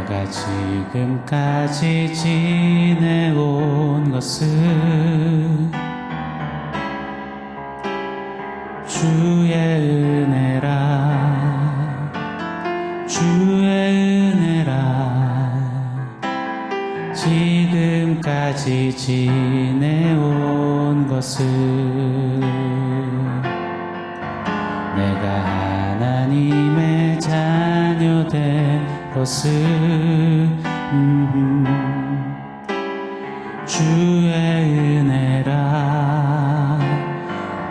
내가 지금까지 지내온 것은 주의 은혜라, 주의 은혜라. 지금까지 지내온 것은 내가 하나님의 자녀 된 것은 주의 은혜라,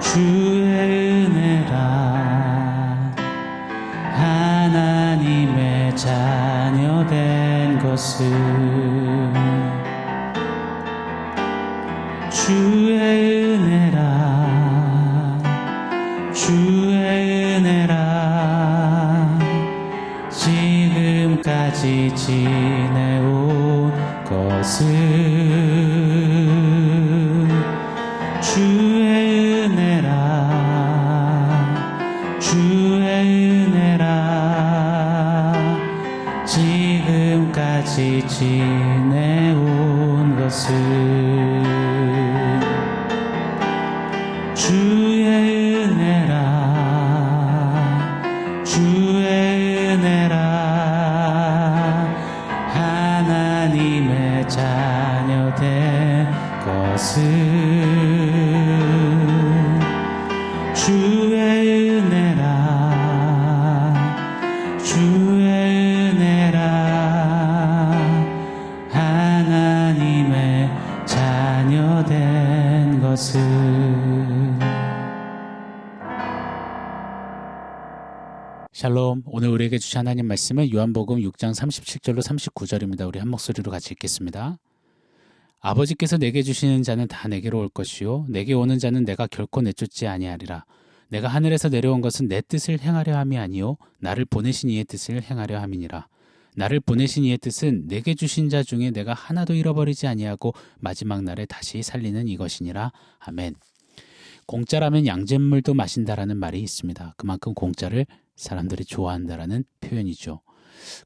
주의 은혜라. 하나님의 자녀 된 것은 주의 은혜라, 주의 은혜라. 지금까지 지내온 것은 주의 은혜라, 주의 은혜라. 지금까지 지내온 것은 주의 은혜라, 주의 은혜라. 하나님의 자녀 된 것은 주의 은혜라, 주의 은혜라. 하나님의 자녀 된 것은. 샬롬. 오늘 우리에게 주신 하나님 말씀은 요한복음 6장 37절로 39절입니다. 우리 한 목소리로 같이 읽겠습니다. 아버지께서 내게 주시는 자는 다 내게로 올 것이요 내게 오는 자는 내가 결코 내쫓지 아니하리라. 내가 하늘에서 내려온 것은 내 뜻을 행하려 함이 아니요 나를 보내신 이의 뜻을 행하려 함이니라. 나를 보내신 이의 뜻은 내게 주신 자 중에 내가 하나도 잃어버리지 아니하고 마지막 날에 다시 살리는 이것이니라. 아멘. 공짜라면 양잿물도 마신다라는 말이 있습니다. 그만큼 공짜를 사람들이 좋아한다라는 표현이죠.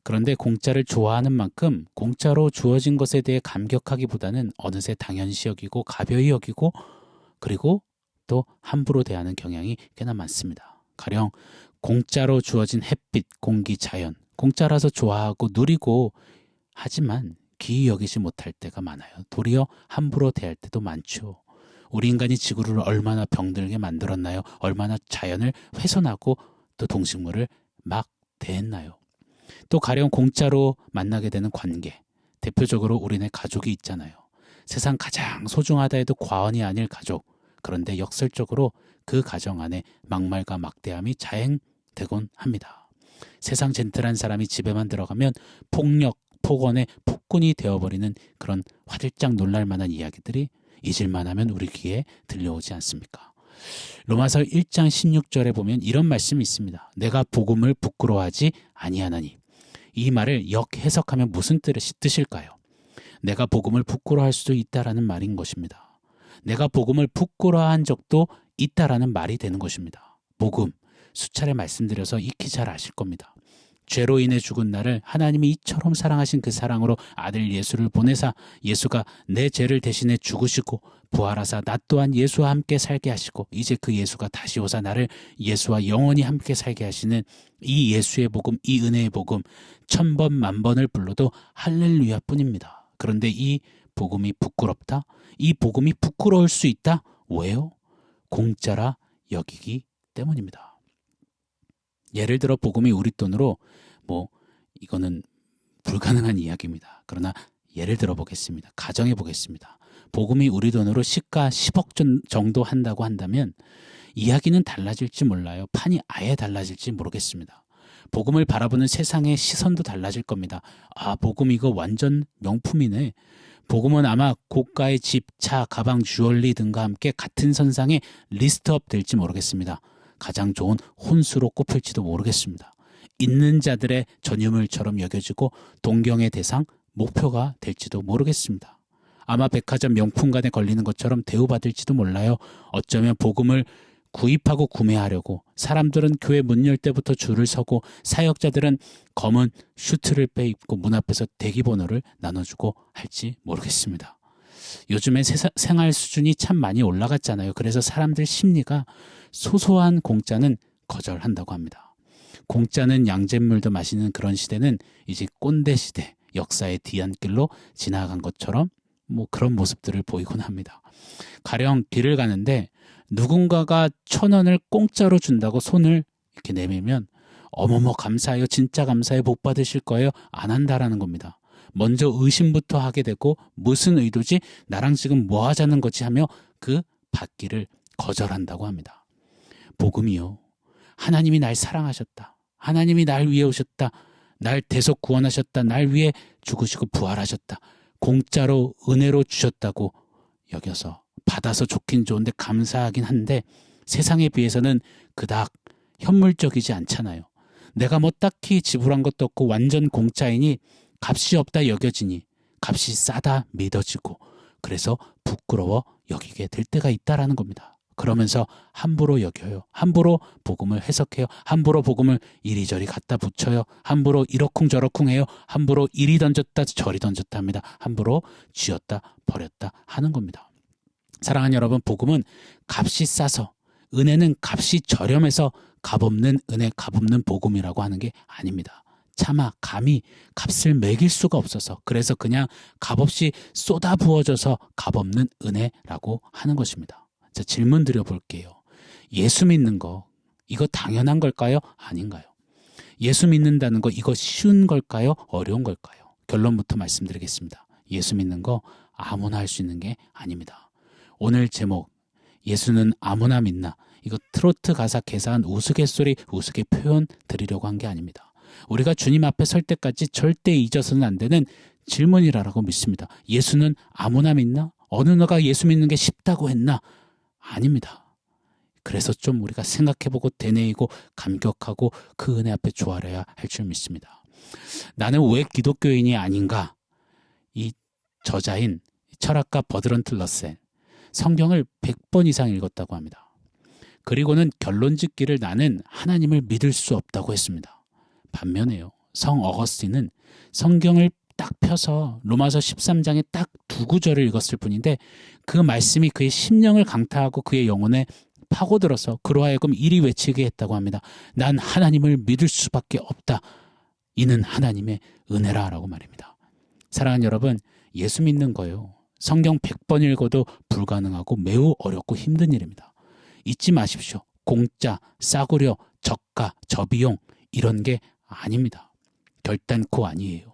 그런데 공짜를 좋아하는 만큼 공짜로 주어진 것에 대해 감격하기보다는 어느새 당연시 여기고 가벼이 여기고 그리고 또 함부로 대하는 경향이 꽤나 많습니다. 가령 공짜로 주어진 햇빛, 공기, 자연, 공짜라서 좋아하고 누리고 하지만 귀히 여기지 못할 때가 많아요. 도리어 함부로 대할 때도 많죠. 우리 인간이 지구를 얼마나 병들게 만들었나요? 얼마나 자연을 훼손하고 또 동식물을 막 대했나요? 또 가령 공짜로 만나게 되는 관계, 대표적으로 우리네 가족이 있잖아요. 세상 가장 소중하다 해도 과언이 아닐 가족. 그런데 역설적으로 그 가정 안에 막말과 막대함이 자행되곤 합니다. 세상 젠틀한 사람이 집에만 들어가면 폭력, 폭언의 폭군이 되어버리는 그런 화들짝 놀랄만한 이야기들이 잊을만 하면 우리 귀에 들려오지 않습니까? 로마서 1장 16절에 보면 이런 말씀이 있습니다. 내가 복음을 부끄러워하지 아니하나니. 이 말을 역해석하면 무슨 뜻일까요? 내가 복음을 부끄러워할 수도 있다라는 말인 것입니다. 내가 복음을 부끄러워한 적도 있다라는 말이 되는 것입니다. 복음, 수차례 말씀드려서 익히 잘 아실 겁니다. 죄로 인해 죽은 나를 하나님이 이처럼 사랑하신 그 사랑으로 아들 예수를 보내사 예수가 내 죄를 대신해 죽으시고 부활하사 나 또한 예수와 함께 살게 하시고 이제 그 예수가 다시 오사 나를 예수와 영원히 함께 살게 하시는 이 예수의 복음, 이 은혜의 복음 1000번 만번을 불러도 할렐루야 뿐입니다. 그런데 이 복음이 부끄럽다? 이 복음이 부끄러울 수 있다? 왜요? 공짜라 여기기 때문입니다. 예를 들어 복음이 우리 돈으로 이거는 불가능한 이야기입니다. 그러나 예를 들어 보겠습니다. 가정해 보겠습니다. 복음이 우리 돈으로 시가 10억 정도 한다고 한다면 이야기는 달라질지 몰라요. 판이 아예 달라질지 모르겠습니다. 복음을 바라보는 세상의 시선도 달라질 겁니다. 아, 복음 이거 완전 명품이네. 복음은 아마 고가의 집, 차, 가방, 주얼리 등과 함께 같은 선상에 리스트업 될지 모르겠습니다. 가장 좋은 혼수로 꼽힐지도 모르겠습니다. 있는 자들의 전유물처럼 여겨지고 동경의 대상, 목표가 될지도 모르겠습니다. 아마 백화점 명품관에 걸리는 것처럼 대우받을지도 몰라요. 어쩌면 복음을 구입하고 구매하려고 사람들은 교회 문 열 때부터 줄을 서고 사역자들은 검은 슈트를 빼입고 문 앞에서 대기번호를 나눠주고 할지 모르겠습니다. 요즘엔 생활 수준이 참 많이 올라갔잖아요. 그래서 사람들 심리가 소소한 공짜는 거절한다고 합니다. 공짜는 양잿물도 마시는 그런 시대는 이제 꼰대 시대, 역사의 뒤안길로 지나간 것처럼 그런 모습들을 보이곤 합니다. 가령 길을 가는데 누군가가 1,000원을 공짜로 준다고 손을 이렇게 내밀면 어머머 감사해요. 진짜 감사해. 복 받으실 거예요. 안 한다라는 겁니다. 먼저 의심부터 하게 되고 무슨 의도지? 나랑 지금 뭐 하자는 거지? 하며 그 받기를 거절한다고 합니다. 복음이요. 하나님이 날 사랑하셨다. 하나님이 날 위해 오셨다. 날 대속 구원하셨다. 날 위해 죽으시고 부활하셨다. 공짜로 은혜로 주셨다고 여겨서 받아서 좋긴 좋은데 감사하긴 한데 세상에 비해서는 그닥 현물적이지 않잖아요. 내가 뭐 딱히 지불한 것도 없고 완전 공짜이니 값이 없다 여겨지니 값이 싸다 믿어지고 그래서 부끄러워 여기게 될 때가 있다라는 겁니다. 그러면서 함부로 여겨요. 함부로 복음을 해석해요. 함부로 복음을 이리저리 갖다 붙여요. 함부로 이러쿵저러쿵 해요. 함부로 이리 던졌다 저리 던졌다 합니다. 함부로 쥐었다 버렸다 하는 겁니다. 사랑하는 여러분, 복음은 값이 싸서 은혜는 값이 저렴해서 값없는 은혜, 값없는 복음이라고 하는 게 아닙니다. 차마 감히 값을 매길 수가 없어서 그래서 그냥 값없이 쏟아 부어져서 값없는 은혜라고 하는 것입니다. 자, 질문 드려볼게요. 예수 믿는 거 이거 당연한 걸까요? 아닌가요? 예수 믿는다는 거 이거 쉬운 걸까요? 어려운 걸까요? 결론부터 말씀드리겠습니다. 예수 믿는 거 아무나 할 수 있는 게 아닙니다. 오늘 제목 예수는 아무나 믿나 이거 트로트 가사 개사한 우스갯소리 우스개 표현 드리려고 한 게 아닙니다. 우리가 주님 앞에 설 때까지 절대 잊어서는 안 되는 질문이라고 믿습니다. 예수는 아무나 믿나? 어느 너가 예수 믿는 게 쉽다고 했나? 아닙니다. 그래서 좀 우리가 생각해보고 되뇌이고 감격하고 그 은혜 앞에 조아려야 할 줄 믿습니다. 나는 왜 기독교인이 아닌가? 이 저자인 철학가 버드런트 러셀 성경을 100번 이상 읽었다고 합니다. 그리고는 결론 짓기를 나는 하나님을 믿을 수 없다고 했습니다. 반면에요. 성 어거스틴은 성경을 딱 펴서 로마서 13장에 딱 2구절을 읽었을 뿐인데 그 말씀이 그의 심령을 강타하고 그의 영혼에 파고들어서 그로 하여금 이리 외치게 했다고 합니다. 난 하나님을 믿을 수밖에 없다. 이는 하나님의 은혜라 라고 말입니다. 사랑하는 여러분, 예수 믿는 거요. 성경 100번 읽어도 불가능하고 매우 어렵고 힘든 일입니다. 잊지 마십시오. 공짜, 싸구려, 저가, 저비용 이런 게 아닙니다. 결단코 아니에요.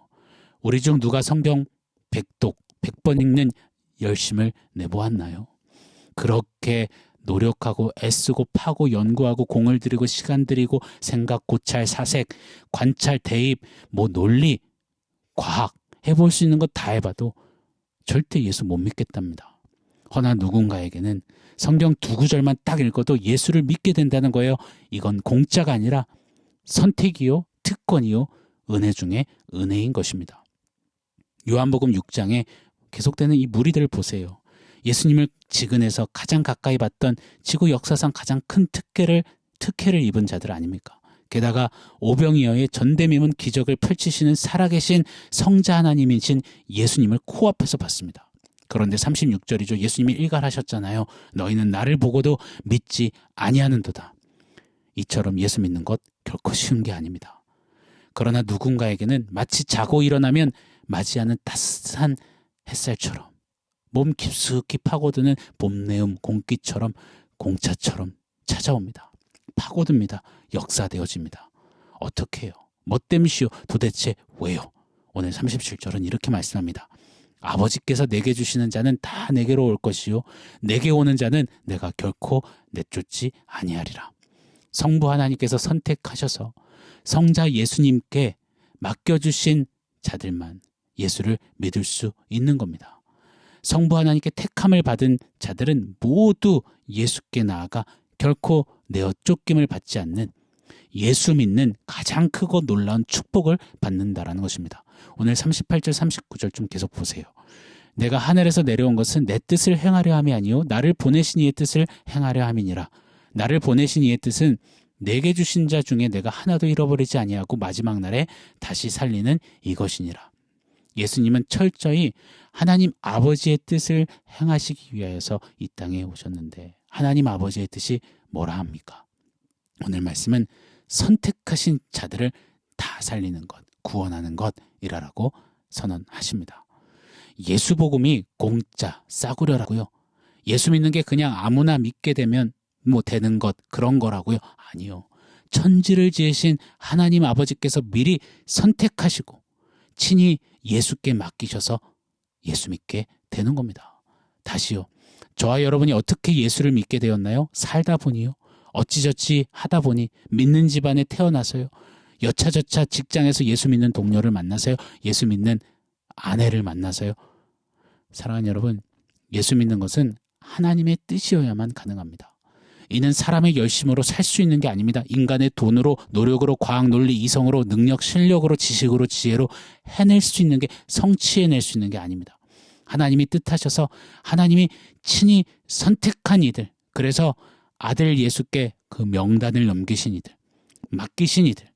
우리 중 누가 성경 100독, 100번 읽는 열심을 내보았나요? 그렇게 노력하고 애쓰고 파고 연구하고 공을 들이고 시간 들이고 생각, 고찰, 사색, 관찰, 대입, 논리, 과학 해볼 수 있는 것 다 해봐도 절대 예수 못 믿겠답니다. 허나 누군가에게는 성경 2구절만 딱 읽어도 예수를 믿게 된다는 거예요. 이건 공짜가 아니라 선택이요, 특권이요, 은혜 중에 은혜인 것입니다. 요한복음 6장에 계속되는 이 무리들을 보세요. 예수님을 지근해서 가장 가까이 봤던 지구 역사상 가장 큰 특혜를 입은 자들 아닙니까? 게다가 오병이어의 전대미문 기적을 펼치시는 살아계신 성자 하나님이신 예수님을 코앞에서 봤습니다. 그런데 36절이죠. 예수님이 일갈하셨잖아요. 너희는 나를 보고도 믿지 아니하는도다. 이처럼 예수 믿는 것 결코 쉬운 게 아닙니다. 그러나 누군가에게는 마치 자고 일어나면 맞이하는 따스한 햇살처럼 몸 깊숙이 파고드는 봄내음 공기처럼 공차처럼 찾아옵니다. 파고듭니다. 역사되어집니다. 어떻게 해요? 뭐 땜시오? 도대체 왜요? 오늘 37절은 이렇게 말씀합니다. 아버지께서 내게 주시는 자는 다 내게로 올 것이요 내게 오는 자는 내가 결코 내쫓지 아니하리라. 성부 하나님께서 선택하셔서 성자 예수님께 맡겨주신 자들만 예수를 믿을 수 있는 겁니다. 성부 하나님께 택함을 받은 자들은 모두 예수께 나아가 결코 내어 쫓김을 받지 않는 예수 믿는 가장 크고 놀라운 축복을 받는다라는 것입니다. 오늘 38절 39절 좀 계속 보세요. 내가 하늘에서 내려온 것은 내 뜻을 행하려 함이 아니요 나를 보내신 이의 뜻을 행하려 함이니라. 나를 보내신 이의 뜻은 내게 주신 자 중에 내가 하나도 잃어버리지 아니하고 마지막 날에 다시 살리는 이것이니라. 예수님은 철저히 하나님 아버지의 뜻을 행하시기 위하여서 이 땅에 오셨는데 하나님 아버지의 뜻이 뭐라 합니까? 오늘 말씀은 선택하신 자들을 다 살리는 것, 구원하는 것이라고 선언하십니다. 예수 복음이 공짜, 싸구려라고요? 예수 믿는 게 그냥 아무나 믿게 되면 뭐 되는 것, 그런 거라고요? 아니요. 천지를 지으신 하나님 아버지께서 미리 선택하시고 친히 예수께 맡기셔서 예수 믿게 되는 겁니다. 다시요. 저와 여러분이 어떻게 예수를 믿게 되었나요? 살다 보니요. 어찌저찌 하다 보니 믿는 집안에 태어나서요. 여차저차 직장에서 예수 믿는 동료를 만나서요. 예수 믿는 아내를 만나서요. 사랑하는 여러분, 예수 믿는 것은 하나님의 뜻이어야만 가능합니다. 이는 사람의 열심으로 살 수 있는 게 아닙니다. 인간의 돈으로, 노력으로, 과학, 논리, 이성으로, 능력, 실력으로, 지식으로, 지혜로 해낼 수 있는 게, 성취해낼 수 있는 게 아닙니다. 하나님이 뜻하셔서 하나님이 친히 선택한 이들, 그래서 아들 예수께 그 명단을 넘기신 이들, 맡기신 이들,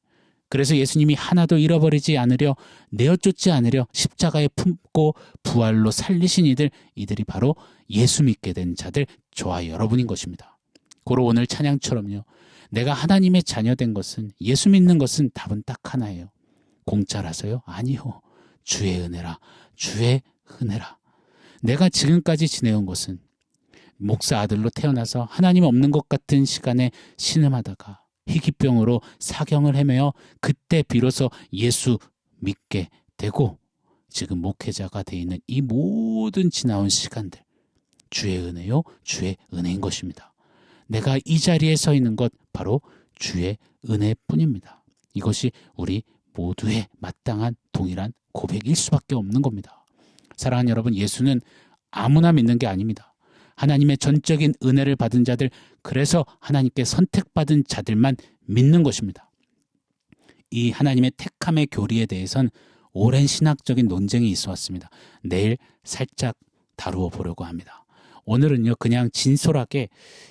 그래서 예수님이 하나도 잃어버리지 않으려, 내어쫓지 않으려 십자가에 품고 부활로 살리신 이들이 바로 예수 믿게 된 자들, 저와 여러분인 것입니다. 고로 오늘 찬양처럼요. 내가 하나님의 자녀된 것은, 예수 믿는 것은 답은 딱 하나예요. 공짜라서요? 아니요. 주의 은혜라. 주의 은혜라. 내가 지금까지 지내온 것은 목사 아들로 태어나서 하나님 없는 것 같은 시간에 신음하다가 희귀병으로 사경을 헤매어 그때 비로소 예수 믿게 되고 지금 목회자가 돼 있는 이 모든 지나온 시간들, 주의 은혜요, 주의 은혜인 것입니다. 내가 이 자리에 서 있는 것 바로 주의 은혜뿐입니다. 이것이 우리 모두의 마땅한 동일한 고백일 수밖에 없는 겁니다. 사랑하는 여러분, 예수는 아무나 믿는 게 아닙니다. 하나님의 전적인 은혜를 받은 자들, 그래서 하나님께 선택받은 자들만 믿는 것입니다. 이 하나님의 택함의 교리에 대해선 오랜 신학적인 논쟁이 있어 왔습니다. 내일 살짝 다루어 보려고 합니다. 오늘은요, 그냥 진솔하게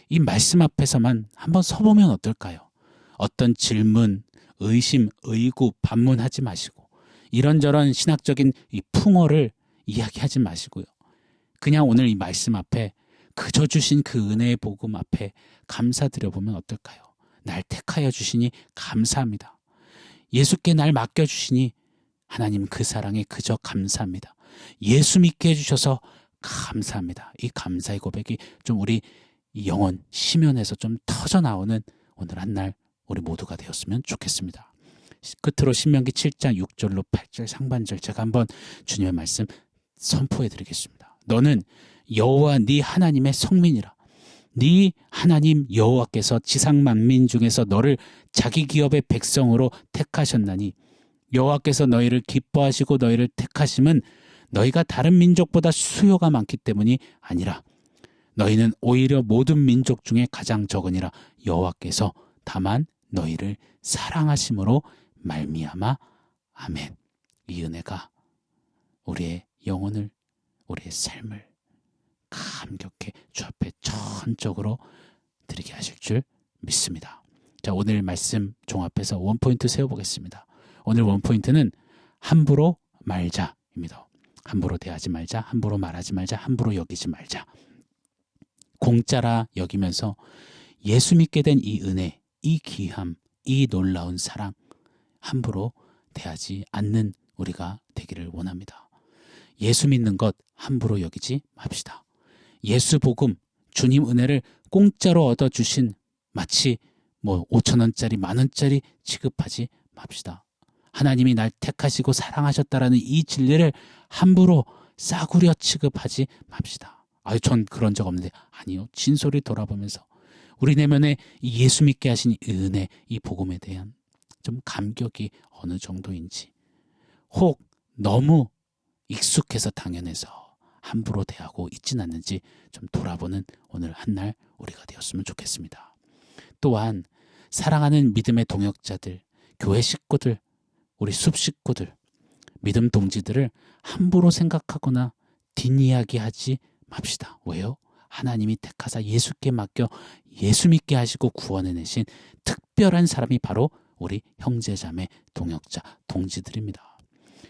이 말씀 앞에서만 한번 서보면 어떨까요? 어떤 질문, 의심, 의구, 반문하지 마시고 이런저런 신학적인 이 풍어를 이야기하지 마시고요. 그냥 오늘 이 말씀 앞에 그저 주신 그 은혜의 복음 앞에 감사드려보면 어떨까요? 날 택하여 주시니 감사합니다. 예수께 날 맡겨주시니 하나님 그 사랑에 그저 감사합니다. 예수 믿게 해주셔서 감사합니다. 이 감사의 고백이 좀 우리 영혼 심연에서 좀 터져나오는 오늘 한 날 우리 모두가 되었으면 좋겠습니다. 끝으로 신명기 7장 6절로 8절 상반절 제가 한번 주님의 말씀 선포해 드리겠습니다. 너는 여호와 네 하나님의 성민이라. 네 하나님 여호와께서 지상 만민 중에서 너를 자기 기업의 백성으로 택하셨나니 여호와께서 너희를 기뻐하시고 너희를 택하심은 너희가 다른 민족보다 수요가 많기 때문이 아니라 너희는 오히려 모든 민족 중에 가장 적으니라. 여호와께서 다만 너희를 사랑하심으로 말미암아. 아멘. 이 은혜가 우리의 영혼을, 우리의 삶을 감격해 주 앞에 전적으로 드리게 하실 줄 믿습니다. 자, 오늘 말씀 종합해서 원포인트 세워보겠습니다. 오늘 원포인트는 함부로 말자입니다. 함부로 대하지 말자, 함부로 말하지 말자, 함부로 여기지 말자. 공짜라 여기면서 예수 믿게 된 이 은혜, 이 귀함, 이 놀라운 사랑 함부로 대하지 않는 우리가 되기를 원합니다. 예수 믿는 것 함부로 여기지 맙시다. 예수 복음, 주님 은혜를 공짜로 얻어주신 마치 5,000원짜리, 만원짜리 취급하지 맙시다. 하나님이 날 택하시고 사랑하셨다라는 이 진리를 함부로 싸구려 취급하지 맙시다. 전 그런 적 없는데. 아니요. 진솔히 돌아보면서 우리 내면에 이 예수 믿게 하신 이 은혜, 이 복음에 대한 좀 감격이 어느 정도인지, 혹 너무 익숙해서 당연해서 함부로 대하고 있진 않는지 좀 돌아보는 오늘 한 날 우리가 되었으면 좋겠습니다. 또한 사랑하는 믿음의 동역자들, 교회 식구들, 우리 숲 식구들, 믿음 동지들을 함부로 생각하거나 뒷이야기하지 맙시다. 왜요? 하나님이 택하사 예수께 맡겨 예수 믿게 하시고 구원해내신 특별한 사람이 바로 우리 형제자매, 동역자, 동지들입니다.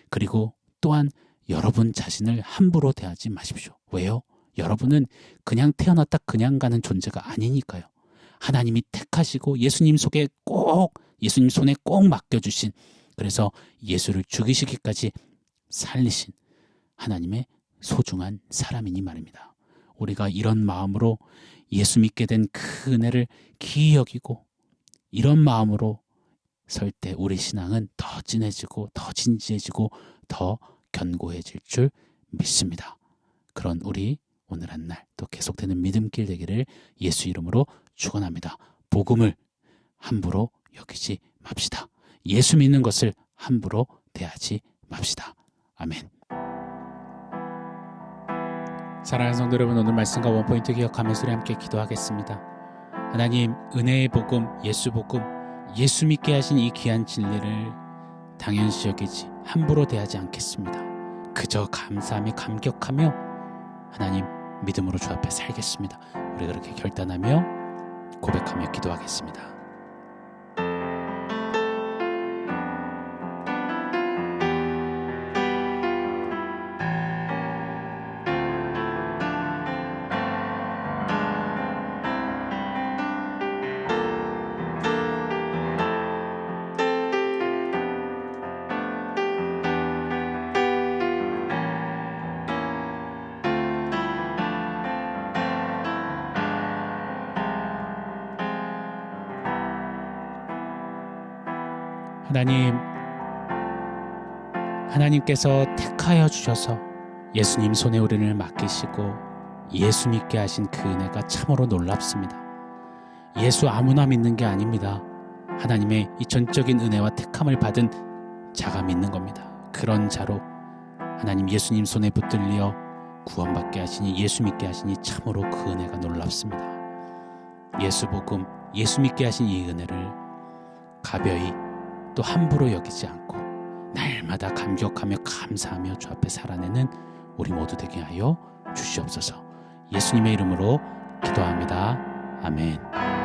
그리고 또한 여러분 자신을 함부로 대하지 마십시오. 왜요? 여러분은 그냥 태어났다 그냥 가는 존재가 아니니까요. 하나님이 택하시고 예수님 손에 꼭 맡겨주신, 그래서 예수를 죽이시기까지 살리신 하나님의 소중한 사람이니 말입니다. 우리가 이런 마음으로 예수 믿게 된 그 은혜를 기이 여기고 이런 마음으로 설 때 우리 신앙은 더 진해지고 더 진지해지고 더 견고해질 줄 믿습니다. 그런 우리 오늘 한 날 또 계속되는 믿음길 되기를 예수 이름으로 축원합니다. 복음을 함부로 여기지 맙시다. 예수 믿는 것을 함부로 대하지 맙시다. 아멘. 사랑하는 성도 여러분, 오늘 말씀과 원포인트 기억하면서 우리 함께 기도하겠습니다. 하나님, 은혜의 복음, 예수 복음, 예수 믿게 하신 이 귀한 진리를 당연시 여기지 함부로 대하지 않겠습니다. 그저 감사하며 감격하며 하나님 믿음으로 주 앞에 살겠습니다. 우리 그렇게 결단하며 고백하며 기도하겠습니다. 하나님께서 택하여 주셔서 예수님 손에 우리를 맡기시고 예수 믿게 하신 그 은혜가 참으로 놀랍습니다. 예수 아무나 믿는 게 아닙니다. 하나님의 이 전적인 은혜와 택함을 받은 자가 믿는 겁니다. 그런 자로 하나님 예수님 손에 붙들려 구원받게 하시니 예수 믿게 하시니 참으로 그 은혜가 놀랍습니다. 예수 복음, 예수 믿게 하신 이 은혜를 가벼이 또 함부로 여기지 않고 날마다 감격하며 감사하며 주 앞에 살아내는 우리 모두 되게 하여 주시옵소서. 예수님의 이름으로 기도합니다. 아멘.